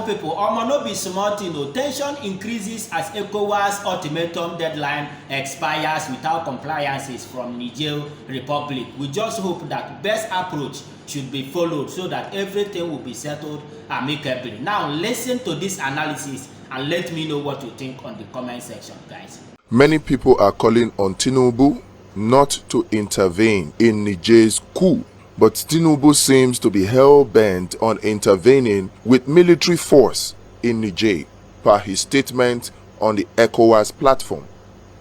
people, no be small thing. Tension increases as ECOWAS ultimatum deadline expires without compliances from Niger Republic. We just hope that best approach should be followed so that everything will be settled amicably. Now listen to this analysis and let me know what you think on the comment section, guys. Many people are calling on Tinubu not to intervene in Niger's coup, but Tinubu seems to be hell-bent on intervening with military force in Niger, per his statement on the ECOWAS platform.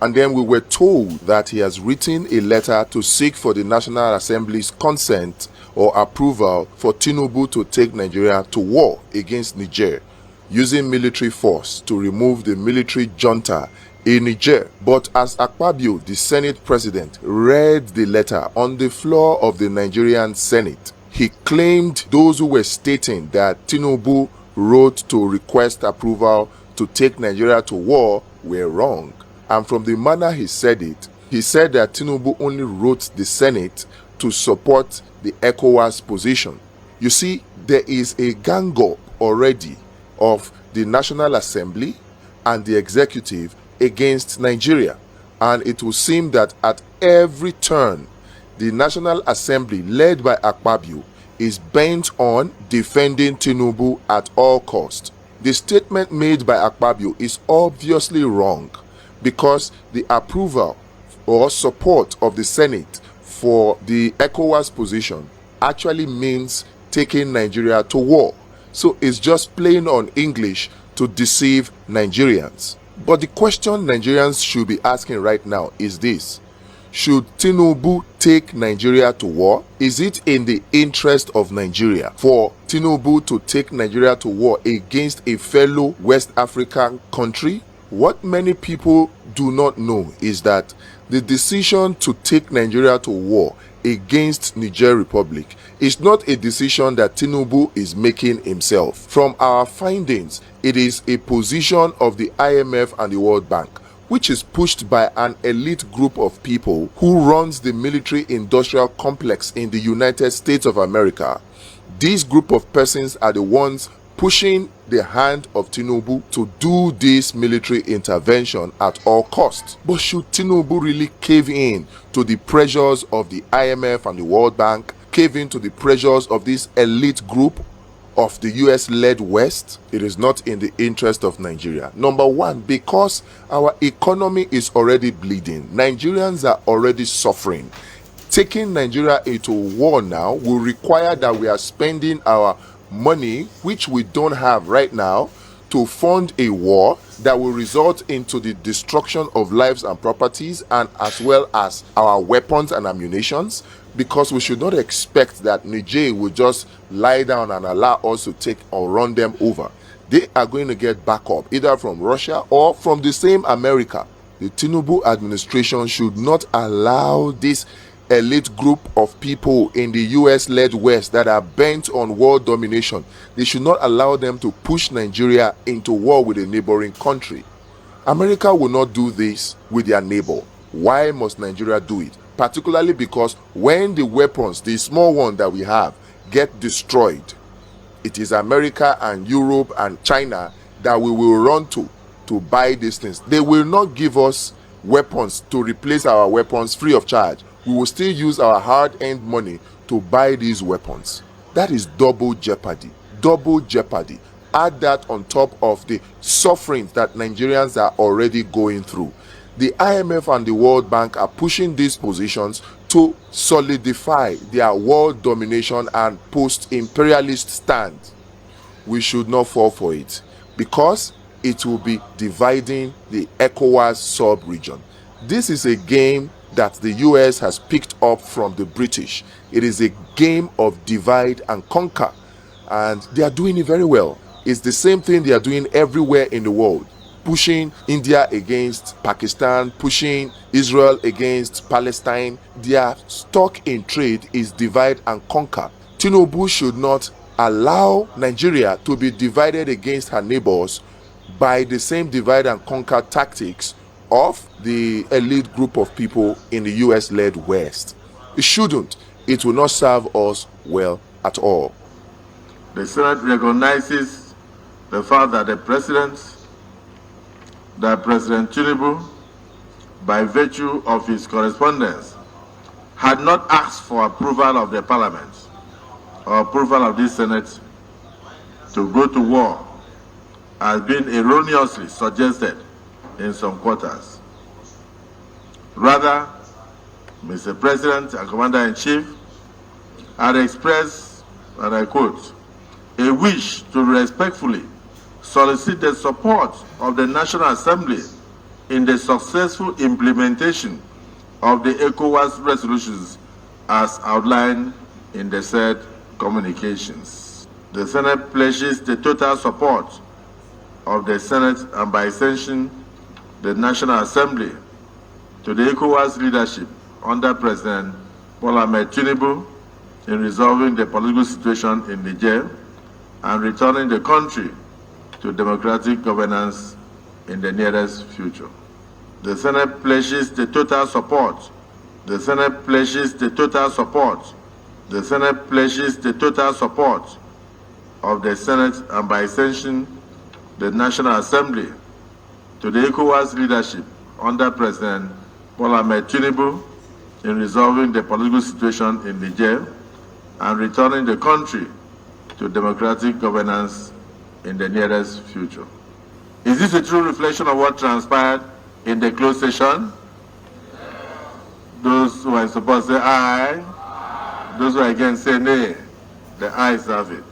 And then we were told that he has written a letter to seek for the National Assembly's consent or approval for Tinubu to take Nigeria to war against Niger, using military force to remove the military junta in Niger. But as Akpabio, the Senate president, read the letter on the floor of the Nigerian Senate, he claimed those who were stating that Tinubu wrote to request approval to take Nigeria to war were wrong. And from the manner he said it, he said that Tinubu only wrote the Senate to support the ECOWAS position. You see, there is a gang-up already of the National Assembly and the executive against Nigeria, and it will seem that at every turn the National Assembly led by Akpabio is bent on defending Tinubu at all cost. The statement made by Akpabio is obviously wrong, because the approval or support of the Senate for the ECOWAS position actually means taking Nigeria to war. So it's just plain on English to deceive Nigerians. But the question Nigerians should be asking right now is this: should Tinubu take Nigeria to war? Is it in the interest of Nigeria for Tinubu to take Nigeria to war against a fellow West African country? What many people do not know is that the decision to take Nigeria to war against Niger Republic is not a decision that Tinubu is making himself. From our findings, it is a position of the IMF and the World Bank, which is pushed by an elite group of people who runs the military-industrial complex in the United States of America. This group of persons are the ones pushing the hand of Tinubu to do this military intervention at all costs. But should Tinubu really cave in to the pressures of the IMF and the World Bank, cave in to the pressures of this elite group of the US-led West? It is not in the interest of Nigeria. Number one, because our economy is already bleeding. Nigerians are already suffering. Taking Nigeria into war now will require that we are spending our money, which we don't have right now, to fund a war that will result into the destruction of lives and properties, and as well as our weapons and ammunitions, because we should not expect that Niger will just lie down and allow us to take or run them over. They are going to get backup either from Russia or from the same America. The Tinubu administration should not allow this elite group of people in the US-led West that are bent on world domination. They should not allow them to push Nigeria into war with a neighboring country. America will not do this with their neighbor. Why must Nigeria do it? Particularly because when the weapons, the small one that we have, get destroyed, it is America and Europe and China that we will run to buy these things. They will not give us weapons to replace our weapons free of charge. We will still use our hard-earned money to buy these weapons. That is double jeopardy. Double jeopardy. Add that on top of the suffering that Nigerians are already going through. The IMF and the World Bank are pushing these positions to solidify their world domination and post-imperialist stand. We should not fall for it, because it will be dividing the ECOWAS sub-region. This is a game that the US has picked up from the British. It is a game of divide and conquer, and they are doing it very well. It's the same thing they are doing everywhere in the world, pushing India against Pakistan, pushing Israel against Palestine. Their stock in trade is divide and conquer. Tinubu should not allow Nigeria to be divided against her neighbors by the same divide and conquer tactics of the elite group of people in the US-led West. It shouldn't. It will not serve us well at all. The Senate recognizes the fact that President Tinubu, by virtue of his correspondence, had not asked for approval of the Parliament or approval of this Senate to go to war has been erroneously suggested in some quarters. Rather, Mr. President and Commander-in-Chief had expressed, and I quote, a wish to respectfully solicit the support of the National Assembly in the successful implementation of the ECOWAS resolutions as outlined in the said communications. The Senate pledges the total support of the Senate and by extension the National Assembly to the ECOWAS leadership under President Bola Ahmed Tinubu in resolving the political situation in Niger and returning the country to democratic governance in the nearest future. The Senate pledges the total support. The Senate pledges the total support. The Senate pledges the total support of the Senate and by extension the National Assembly to the ECOWAS leadership under President Bola Ahmed Tinubu in resolving the political situation in Niger and returning the country to democratic governance in the nearest future. Is this a true reflection of what transpired in the closed session? Those who are in support say aye. Those who are against say nay. The ayes have it.